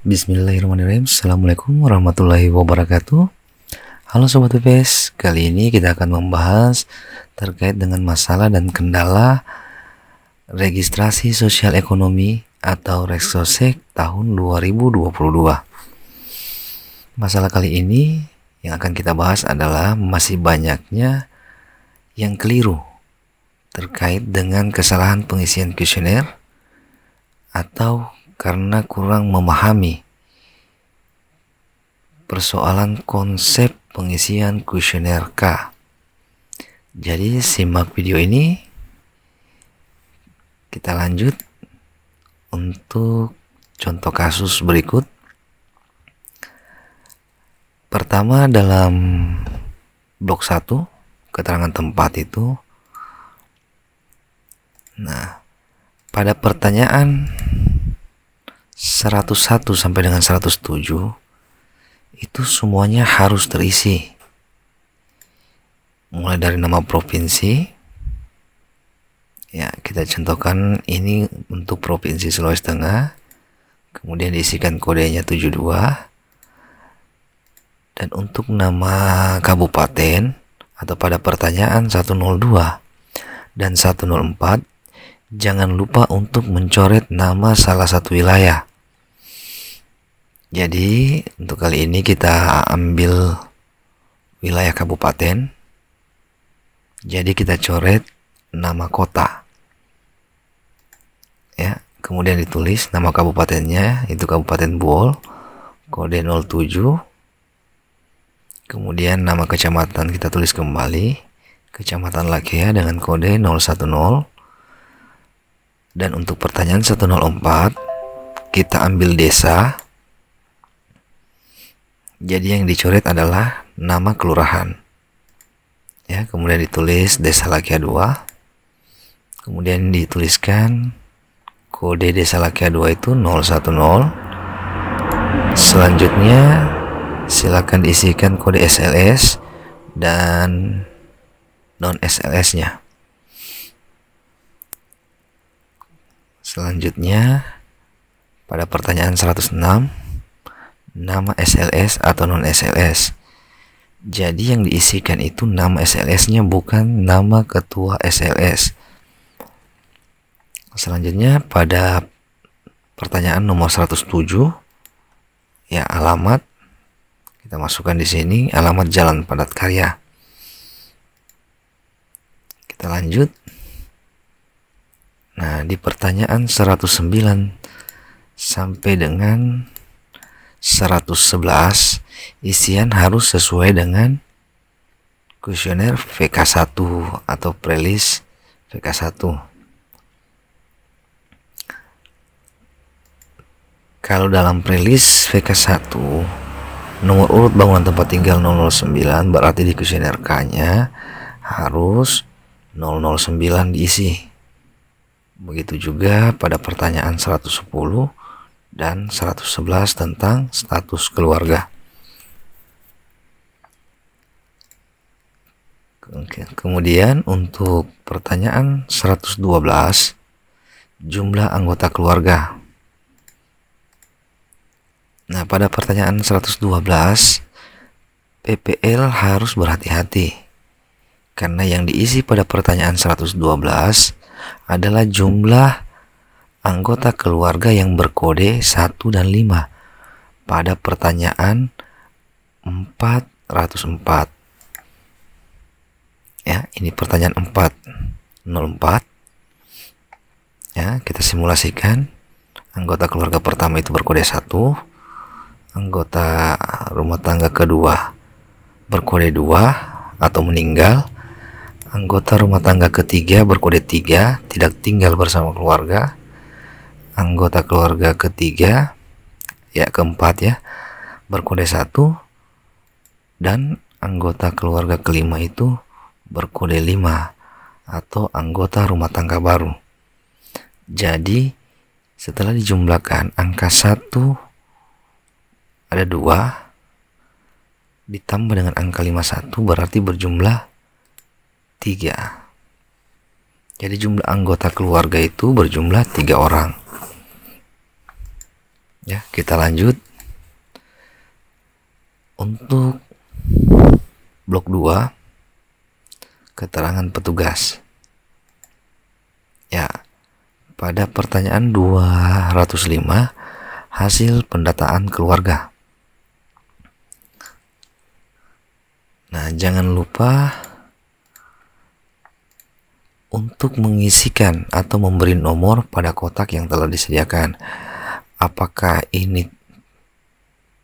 Bismillahirrahmanirrahim. Assalamualaikum warahmatullahi wabarakatuh. Halo Sobat PPS, kali ini kita akan membahas terkait dengan masalah dan kendala registrasi sosial ekonomi atau Reksosek tahun 2022. Masalah kali ini yang akan kita bahas adalah masih banyaknya yang keliru terkait dengan kesalahan pengisian kuesioner atau karena kurang memahami persoalan konsep pengisian kuesioner K. Jadi simak video ini, kita lanjut untuk contoh kasus berikut. Pertama, dalam blok 1 keterangan tempat itu, nah pada pertanyaan 101 sampai dengan 107 itu semuanya harus terisi, mulai dari nama provinsi. Ya, kita contohkan ini untuk Provinsi Sulawesi Tengah, kemudian diisikan kodenya 72, dan untuk nama kabupaten atau pada pertanyaan 102 dan 104 jangan lupa untuk mencoret nama salah satu wilayah. Jadi untuk kali ini kita ambil wilayah kabupaten, jadi kita coret nama kota ya, kemudian ditulis nama kabupatennya, itu Kabupaten Buol, kode 07. Kemudian nama kecamatan kita tulis kembali, Kecamatan Lakea dengan kode 010. Dan untuk pertanyaan 104 kita ambil desa, jadi yang dicoret adalah nama kelurahan ya, kemudian ditulis Desa Lakea 2, kemudian dituliskan kode Desa Lakea 2 itu 010. Selanjutnya silakan diisikan kode SLS dan non SLS nya. Selanjutnya pada pertanyaan 106 nama SLS atau non SLS. Jadi yang diisikan itu nama SLS nya, bukan nama ketua SLS. Selanjutnya pada pertanyaan nomor 107 ya, alamat kita masukkan di sini, alamat Jalan Padat Karya. Kita lanjut. Nah, di pertanyaan 109 sampai dengan 111 isian harus sesuai dengan kuesioner VK1 atau prelis VK1. Kalau dalam prelis VK1 nomor urut bangunan tempat tinggal 009, berarti di kuesioner K-nya harus 009 diisi. Begitu juga pada pertanyaan 110 dan 111 tentang status keluarga. Kemudian untuk pertanyaan 112 jumlah anggota keluarga. Nah, pada pertanyaan 112 PPL harus berhati-hati karena yang diisi pada pertanyaan 112 adalah jumlah anggota keluarga yang berkode 1 dan 5 pada pertanyaan 404. Ya, ini pertanyaan 404. Ya, kita simulasikan. Anggota keluarga pertama itu berkode 1, anggota rumah tangga kedua berkode 2 atau meninggal, anggota rumah tangga ketiga berkode 3 tidak tinggal bersama keluarga, anggota keluarga ketiga ya, keempat ya, berkode 1, dan anggota keluarga kelima itu berkode 5 atau anggota rumah tangga baru. Jadi setelah dijumlahkan angka 1 ada 2 ditambah dengan angka 51 berarti berjumlah 3. Jadi jumlah anggota keluarga itu berjumlah 3 orang. Ya, kita lanjut. Untuk blok 2, keterangan petugas. Ya, pada pertanyaan 205, hasil pendataan keluarga. Nah, jangan lupa untuk mengisikan atau memberi nomor pada kotak yang telah disediakan. Apakah ini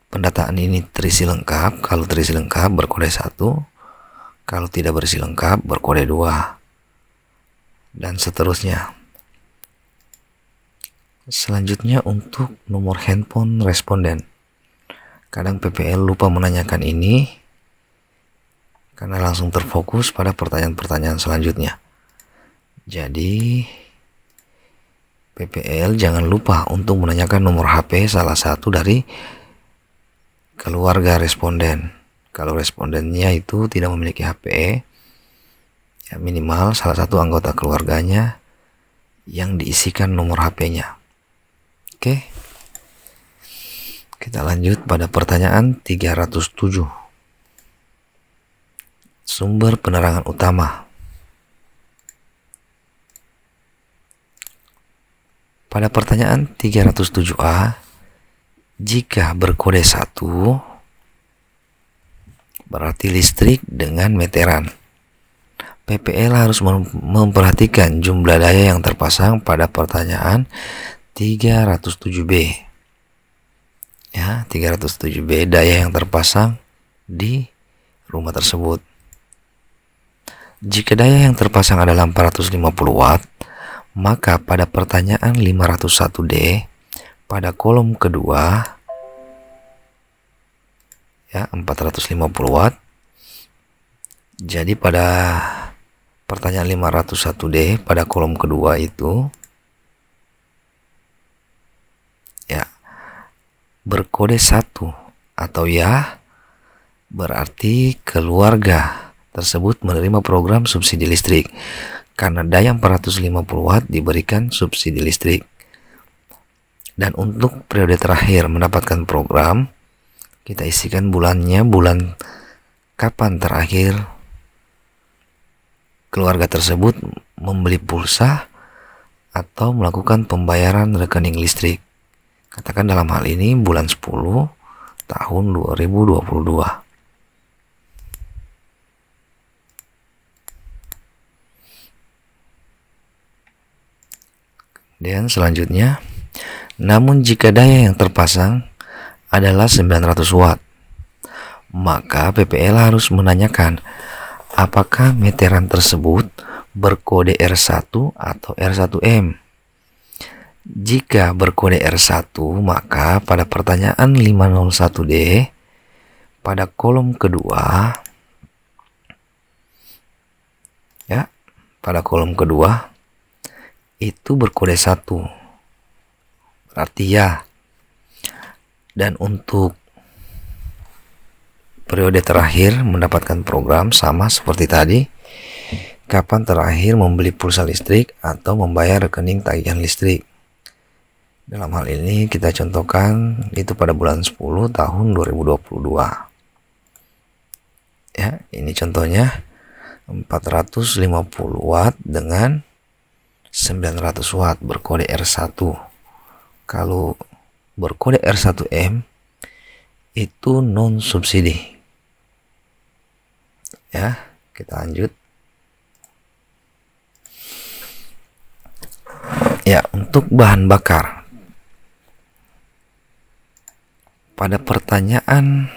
pendataan ini terisi lengkap? Kalau terisi lengkap berkode 1, kalau tidak berisi lengkap berkode 2, dan seterusnya. Selanjutnya untuk nomor handphone responden. Kadang PPL lupa menanyakan ini karena langsung terfokus pada pertanyaan-pertanyaan selanjutnya. Jadi PPL jangan lupa untuk menanyakan nomor HP salah satu dari keluarga responden. Kalau respondennya itu tidak memiliki HP, ya minimal salah satu anggota keluarganya yang diisikan nomor HP-nya. Oke, kita lanjut pada pertanyaan 307. Sumber penerangan utama. Pada pertanyaan 307A, jika berkode 1 berarti listrik dengan meteran. PPL harus memperhatikan jumlah daya yang terpasang pada pertanyaan 307B. Ya, 307B daya yang terpasang di rumah tersebut. Jika daya yang terpasang adalah 450 watt, maka pada pertanyaan 501D pada kolom kedua, ya 450 watt. Jadi pada pertanyaan 501D pada kolom kedua itu ya berkode 1 atau ya, berarti keluarga tersebut menerima program subsidi listrik karena daya 450 watt diberikan subsidi listrik. Dan untuk periode terakhir mendapatkan program, kita isikan bulannya, bulan kapan terakhir keluarga tersebut membeli pulsa atau melakukan pembayaran rekening listrik. Katakan dalam hal ini bulan 10 tahun 2022. Dan selanjutnya, namun jika daya yang terpasang adalah 900 watt, maka PPL harus menanyakan apakah meteran tersebut berkode R1 atau R1M. Jika berkode R1, maka pada pertanyaan 501D pada kolom kedua, ya, pada kolom kedua itu berkode 1, berarti ya. Dan untuk periode terakhir mendapatkan program sama seperti tadi, kapan terakhir membeli pulsa listrik atau membayar rekening tagihan listrik. Dalam hal ini kita contohkan itu pada bulan 10 tahun 2022. Ya, ini contohnya 450 watt dengan 900 watt berkode R1. Kalau berkode R1M itu non subsidi. Ya, kita lanjut. Ya, untuk bahan bakar. Pada pertanyaan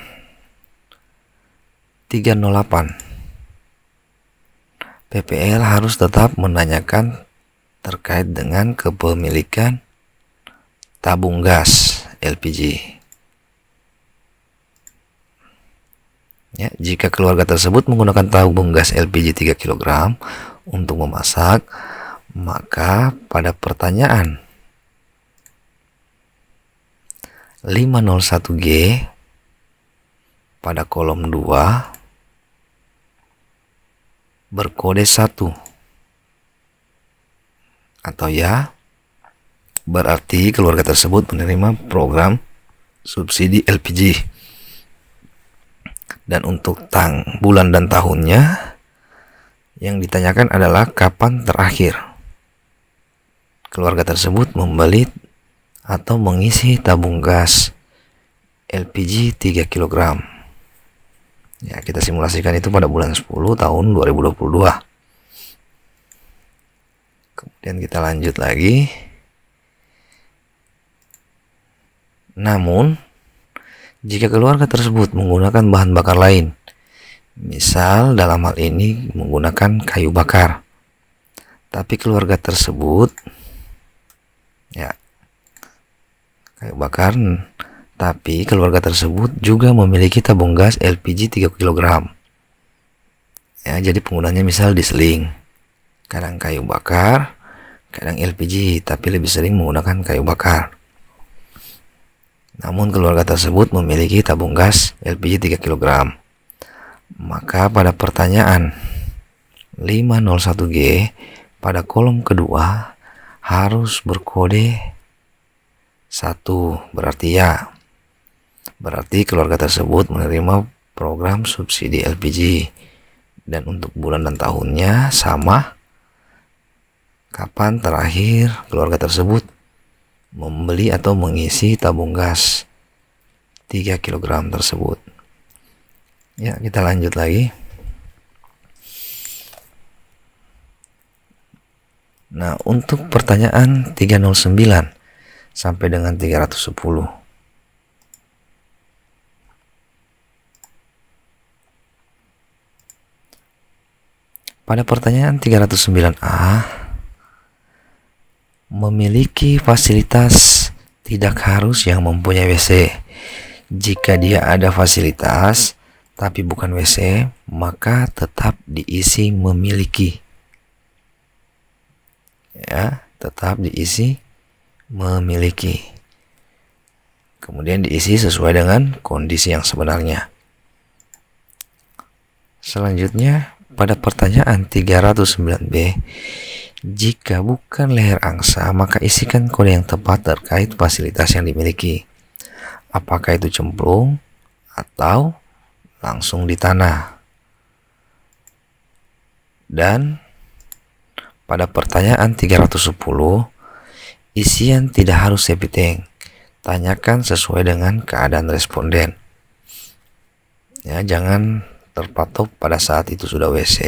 308, PPL harus tetap menanyakan terkait dengan kepemilikan tabung gas LPG. Ya, jika keluarga tersebut menggunakan tabung gas LPG 3 kg untuk memasak, maka pada pertanyaan 501G pada kolom 2 berkode 1 atau ya, berarti keluarga tersebut menerima program subsidi LPG. Dan untuk bulan dan tahunnya, yang ditanyakan adalah kapan terakhir keluarga tersebut membeli atau mengisi tabung gas LPG 3 kg. Ya, kita simulasikan itu pada bulan 10 tahun 2022. Kemudian kita lanjut lagi. Namun, jika keluarga tersebut menggunakan bahan bakar lain, misal dalam hal ini menggunakan kayu bakar, tapi keluarga tersebut juga memiliki tabung gas LPG 3 kg. Ya, jadi penggunanya misal diseling, kadang kayu bakar, kadang LPG, tapi lebih sering menggunakan kayu bakar. Namun keluarga tersebut memiliki tabung gas LPG 3 kg. Maka pada pertanyaan 501G pada kolom kedua harus berkode 1, berarti ya. Berarti keluarga tersebut menerima program subsidi LPG. Dan untuk bulan dan tahunnya sama. Kapan terakhir keluarga tersebut membeli atau mengisi tabung gas 3 kg tersebut. Ya, kita lanjut lagi. Nah, untuk pertanyaan 309 sampai dengan 310. Pada pertanyaan 309A, memiliki fasilitas tidak harus yang mempunyai WC. Jika dia ada fasilitas tapi bukan WC, maka tetap diisi memiliki. Ya, tetap diisi memiliki. Kemudian diisi sesuai dengan kondisi yang sebenarnya. Selanjutnya, pada pertanyaan 309B, jika bukan leher angsa, maka isikan kode yang tepat terkait fasilitas yang dimiliki. Apakah itu cemplung atau langsung di tanah? Dan pada pertanyaan 310, isian tidak harus septic tank. Tanyakan sesuai dengan keadaan responden. Ya, jangan terpatok pada saat itu sudah WC,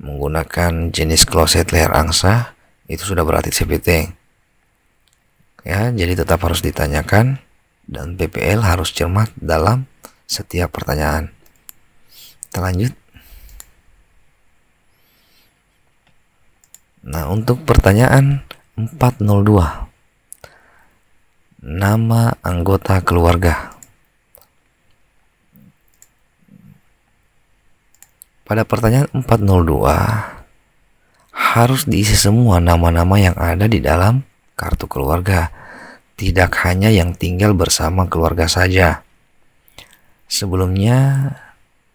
menggunakan jenis kloset leher angsa, itu sudah berarti septic tank. Ya, jadi tetap harus ditanyakan dan PPL harus cermat dalam setiap pertanyaan. Kita lanjut. Nah, untuk pertanyaan 402, nama anggota keluarga. Pada pertanyaan 402 harus diisi semua nama-nama yang ada di dalam kartu keluarga, tidak hanya yang tinggal bersama keluarga saja. Sebelumnya,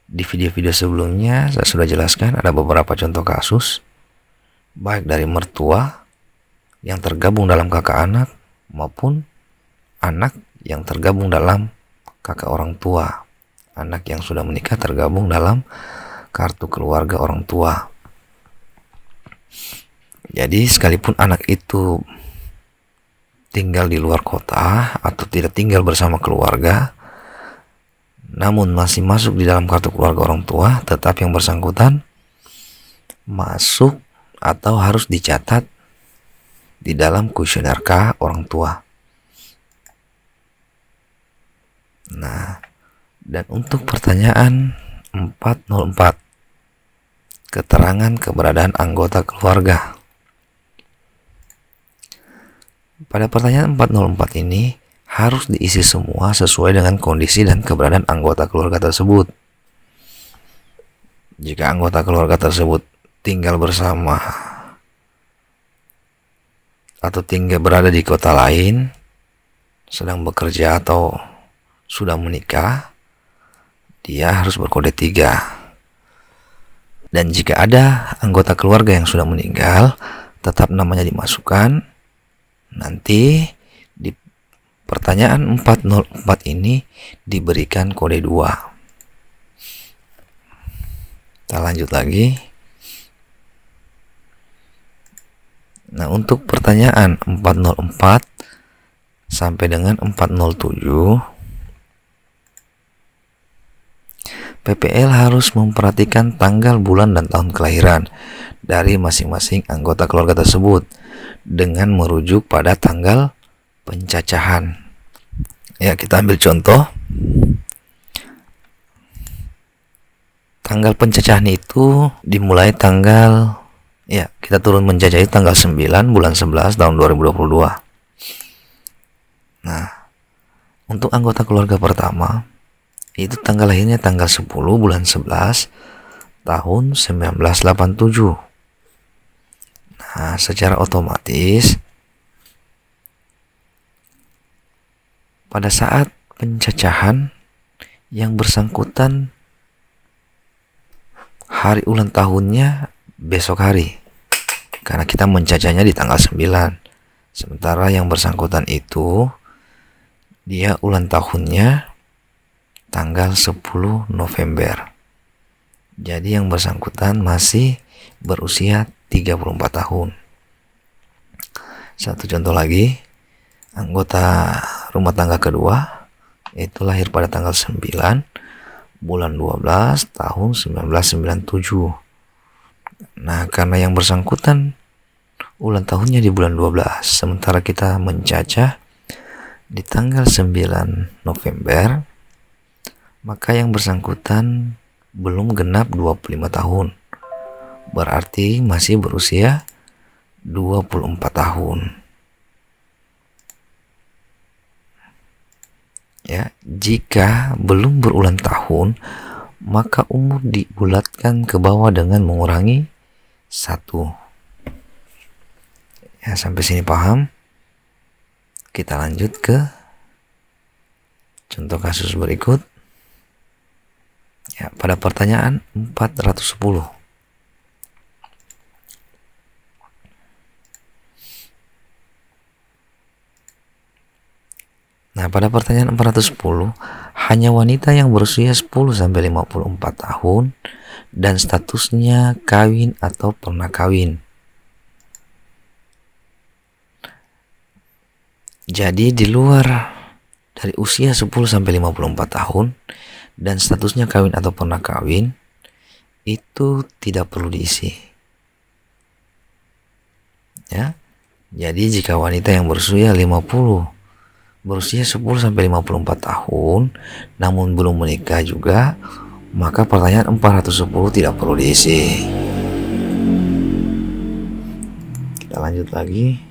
di video-video sebelumnya saya sudah jelaskan ada beberapa contoh kasus, baik dari mertua yang tergabung dalam kakak anak maupun anak yang tergabung dalam kakak orang tua. Anak yang sudah menikah tergabung dalam kartu keluarga orang tua. Jadi sekalipun anak itu tinggal di luar kota atau tidak tinggal bersama keluarga, namun masih masuk di dalam kartu keluarga orang tua, tetap yang bersangkutan masuk atau harus dicatat di dalam kuesioner K orang tua. Nah, dan untuk pertanyaan 404, keterangan keberadaan anggota keluarga. Pada pertanyaan 404 ini harus diisi semua sesuai dengan kondisi dan keberadaan anggota keluarga tersebut. Jika anggota keluarga tersebut tinggal bersama atau tinggal berada di kota lain, sedang bekerja atau sudah menikah, dia harus berkode 3. Dan jika ada anggota keluarga yang sudah meninggal, tetap namanya dimasukkan Nanti di pertanyaan 404 ini diberikan kode 2. Kita lanjut lagi. Nah, untuk pertanyaan 404 sampai dengan 407, PPL harus memperhatikan tanggal, bulan, dan tahun kelahiran dari masing-masing anggota keluarga tersebut dengan merujuk pada tanggal pencacahan. Ya, kita ambil contoh. Tanggal pencacahan itu dimulai tanggal, ya, kita turun menjajah itu tanggal 9 bulan 11 tahun 2022. Nah, untuk anggota keluarga pertama itu tanggal lahirnya tanggal 10 bulan 11 tahun 1987. Nah, secara otomatis pada saat pencacahan yang bersangkutan hari ulang tahunnya besok hari, karena kita mencacahnya di tanggal 9. Sementara yang bersangkutan itu dia ulang tahunnya tanggal 10 November. Jadi yang bersangkutan masih berusia 34 tahun. Satu contoh lagi, anggota rumah tangga kedua itu lahir pada tanggal 9 bulan 12 tahun 1997. Nah, karena yang bersangkutan ulang tahunnya di bulan 12, sementara kita mencacah di tanggal 9 November, maka yang bersangkutan belum genap 25 tahun. Berarti masih berusia 24 tahun. Ya, jika belum berulang tahun, maka umur dibulatkan ke bawah dengan mengurangi 1. Ya, sampai sini paham? Kita lanjut ke contoh kasus berikut. Ya, pada pertanyaan 410. Nah, pada pertanyaan 410, hanya wanita yang berusia 10-54 tahun dan statusnya kawin atau pernah kawin. Jadi di luar dari usia 10-54 tahun dan statusnya kawin atau pernah kawin, itu tidak perlu diisi. Ya. Jadi jika wanita yang berusia 10-54 tahun namun belum menikah juga, maka pertanyaan 410 tidak perlu diisi. Kita lanjut lagi.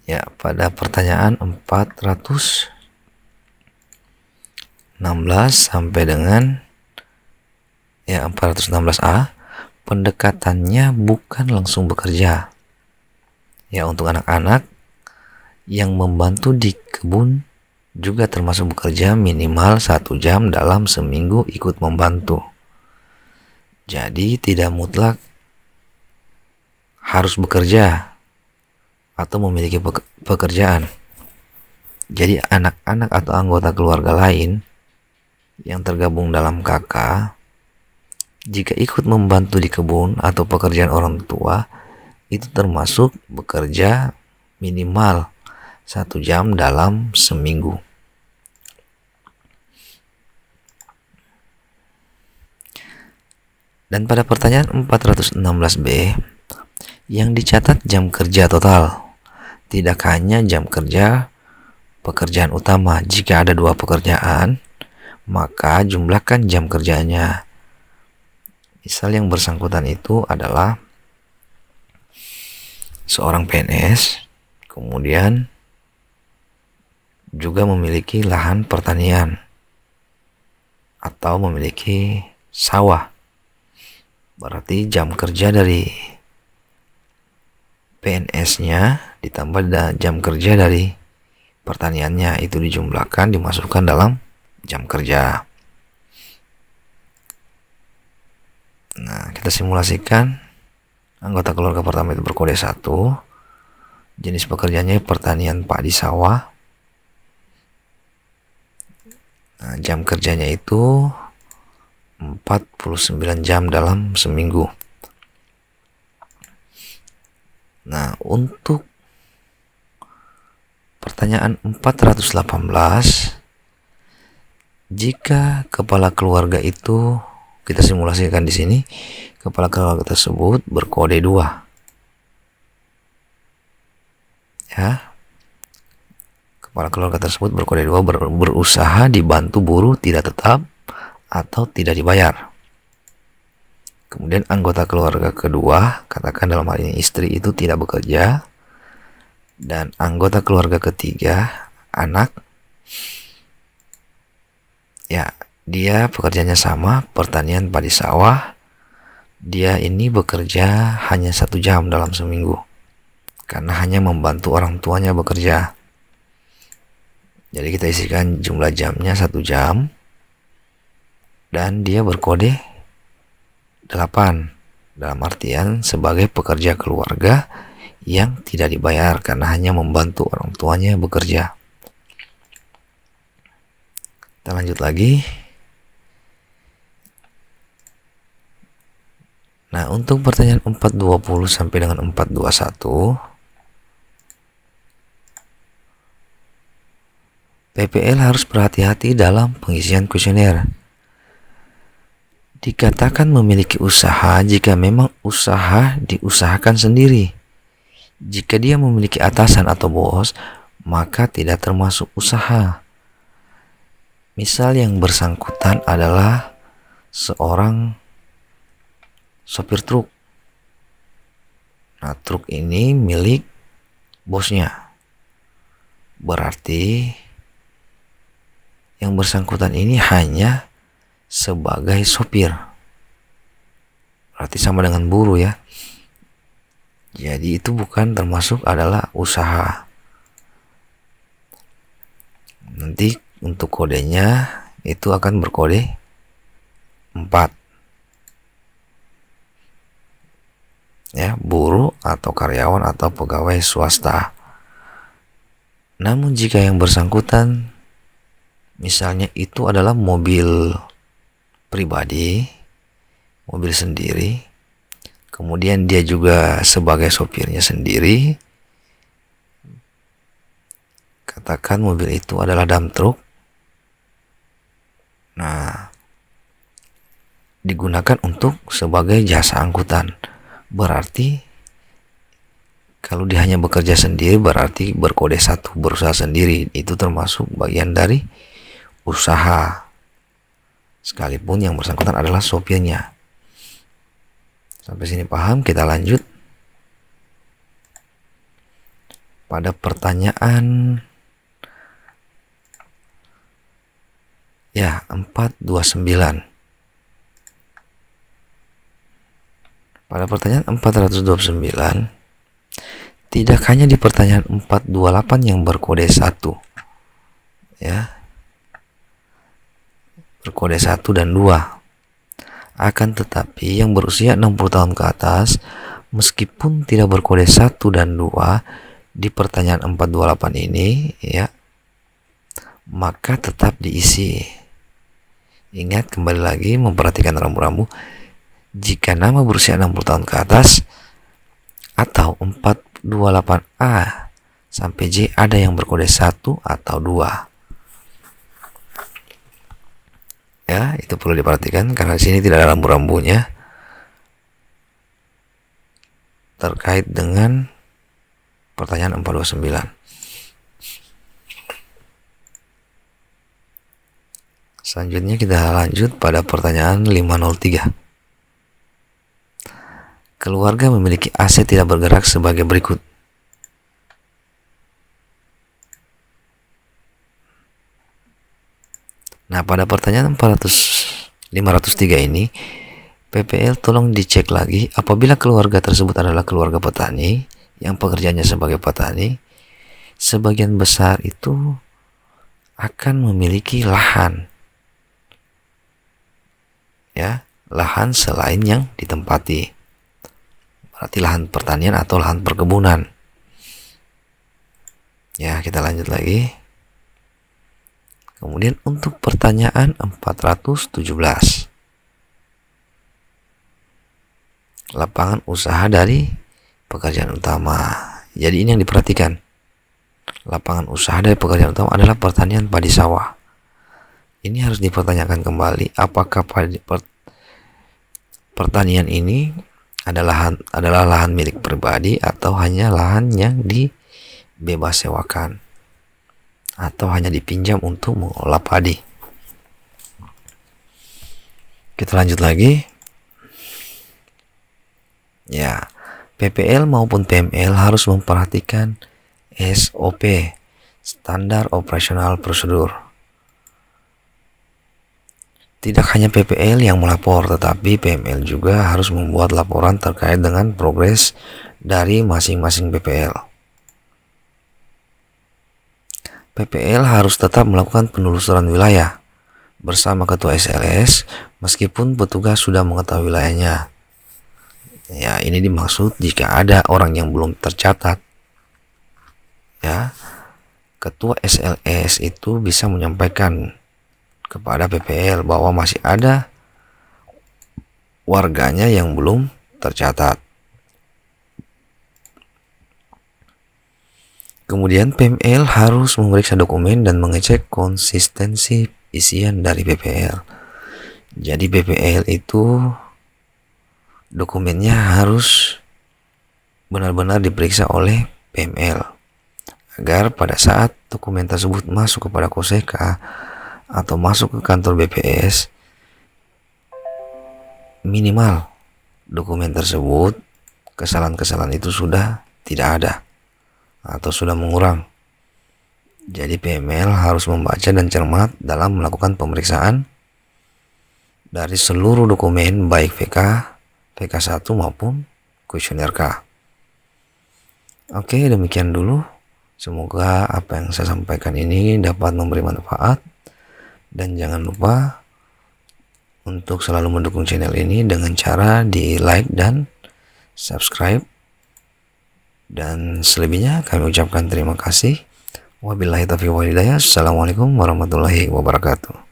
Ya, pada pertanyaan 416 sampai dengan 416A, pendekatannya bukan langsung bekerja. Ya, untuk anak-anak yang membantu di kebun juga termasuk bekerja minimal 1 jam dalam seminggu ikut membantu. Jadi tidak mutlak harus bekerja atau memiliki pekerjaan. Jadi anak-anak atau anggota keluarga lain yang tergabung dalam KK, jika ikut membantu di kebun atau pekerjaan orang tua, itu termasuk bekerja minimal 1 jam dalam seminggu. Dan pada pertanyaan 416B, yang dicatat jam kerja total, tidak hanya jam kerja pekerjaan utama. Jika ada 2 pekerjaan, maka jumlahkan jam kerjanya. Misal yang bersangkutan itu adalah seorang PNS, kemudian juga memiliki lahan pertanian atau memiliki sawah. Berarti jam kerja dari PNS-nya ditambah jam kerja dari pertaniannya, itu dijumlahkan, dimasukkan dalam jam kerja. Nah, kita simulasikan. Anggota keluarga pertama itu berkode 1. Jenis pekerjaannya pertanian padi sawah. Nah, jam kerjanya itu 49 jam dalam seminggu. Nah, untuk pertanyaan 418, jika kepala keluarga itu, kita simulasikan di sini, kepala keluarga tersebut berkode 2. Ya. Kepala keluarga tersebut berkode 2 berusaha dibantu buruh tidak tetap atau tidak dibayar. Kemudian anggota keluarga kedua, katakan dalam hal ini istri, itu tidak bekerja. Dan anggota keluarga ketiga, anak, ya dia pekerjaannya sama, pertanian padi sawah. Dia ini bekerja hanya 1 jam dalam seminggu, karena hanya membantu orang tuanya bekerja. Jadi kita isikan jumlah jamnya 1 jam. Dan dia berkode 8. Dalam artian sebagai pekerja keluarga yang tidak dibayar karena hanya membantu orang tuanya bekerja. Kita lanjut lagi. Nah, untuk pertanyaan 420 sampai dengan 421, PPL harus berhati-hati dalam pengisian kuesioner. Dikatakan memiliki usaha jika memang usaha diusahakan sendiri. Jika dia memiliki atasan atau bos, maka tidak termasuk usaha. Misal yang bersangkutan adalah seorang sopir truk. Nah, truk ini milik bosnya. Berarti yang bersangkutan ini hanya sebagai sopir. Berarti sama dengan buruh ya. Jadi itu bukan termasuk adalah usaha. Nanti untuk kodenya itu akan berkode 4. Ya, buruh atau karyawan atau pegawai swasta. Namun jika yang bersangkutan misalnya itu adalah mobil pribadi, mobil sendiri, kemudian dia juga sebagai sopirnya sendiri, katakan mobil itu adalah dump truck. Nah, digunakan untuk sebagai jasa angkutan. Berarti kalau dia hanya bekerja sendiri berarti berkode 1, berusaha sendiri. Itu termasuk bagian dari usaha, sekalipun yang bersangkutan adalah sopirnya. Sampai sini paham? Kita lanjut pada pertanyaan ya 429. Pada pertanyaan 429, tidak hanya di pertanyaan 428 yang berkode 1 ya, berkode 1 dan 2. Akan tetapi yang berusia 60 tahun ke atas, meskipun tidak berkode 1 dan 2 di pertanyaan 428 ini ya, maka tetap diisi. Ingat, kembali lagi memperhatikan rambu-rambu. Jika nama berusia 60 tahun ke atas atau 428A sampai J ada yang berkode 1 atau 2. Ya, itu perlu diperhatikan karena di sini tidak ada rambu-rambunya terkait dengan pertanyaan 429. Selanjutnya kita lanjut pada pertanyaan 503. Keluarga memiliki aset tidak bergerak sebagai berikut. Nah, pada pertanyaan 503 ini, PPL tolong dicek lagi apabila keluarga tersebut adalah keluarga petani yang pekerjaannya sebagai petani, sebagian besar itu akan memiliki lahan. Ya, lahan selain yang ditempati. Berarti lahan pertanian atau lahan perkebunan. Ya, kita lanjut lagi. Kemudian untuk pertanyaan 417. Lapangan usaha dari pekerjaan utama. Jadi ini yang diperhatikan. Lapangan usaha dari pekerjaan utama adalah pertanian padi sawah. Ini harus dipertanyakan kembali, apakah pertanian ini adalah lahan milik pribadi atau hanya lahan yang dibebas sewakan atau hanya dipinjam untuk mengolah padi. Kita lanjut lagi. Ya, PPL maupun PML harus memperhatikan SOP, standar operasional prosedur. Tidak hanya PPL yang melapor, tetapi PML juga harus membuat laporan terkait dengan progres dari masing-masing PPL. PPL harus tetap melakukan penelusuran wilayah bersama ketua SLS meskipun petugas sudah mengetahui wilayahnya. Ya, ini dimaksud jika ada orang yang belum tercatat. Ya, ketua SLS itu bisa menyampaikan kepada PPL bahwa masih ada warganya yang belum tercatat. Kemudian PML harus memeriksa dokumen dan mengecek konsistensi isian dari PPL. Jadi PPL itu dokumennya harus benar-benar diperiksa oleh PML agar pada saat dokumen tersebut masuk kepada Koseka atau masuk ke kantor BPS, minimal dokumen tersebut kesalahan-kesalahan itu sudah tidak ada atau sudah mengurang. Jadi PML harus membaca dan cermat dalam melakukan pemeriksaan dari seluruh dokumen baik VK, VK1 maupun kuesioner K. Oke, demikian dulu. Semoga apa yang saya sampaikan ini dapat memberi manfaat. Dan jangan lupa untuk selalu mendukung channel ini dengan cara di like dan subscribe. Dan selebihnya kami ucapkan terima kasih. Wabillahi taufiq wal hidayah. Assalamualaikum warahmatullahi wabarakatuh.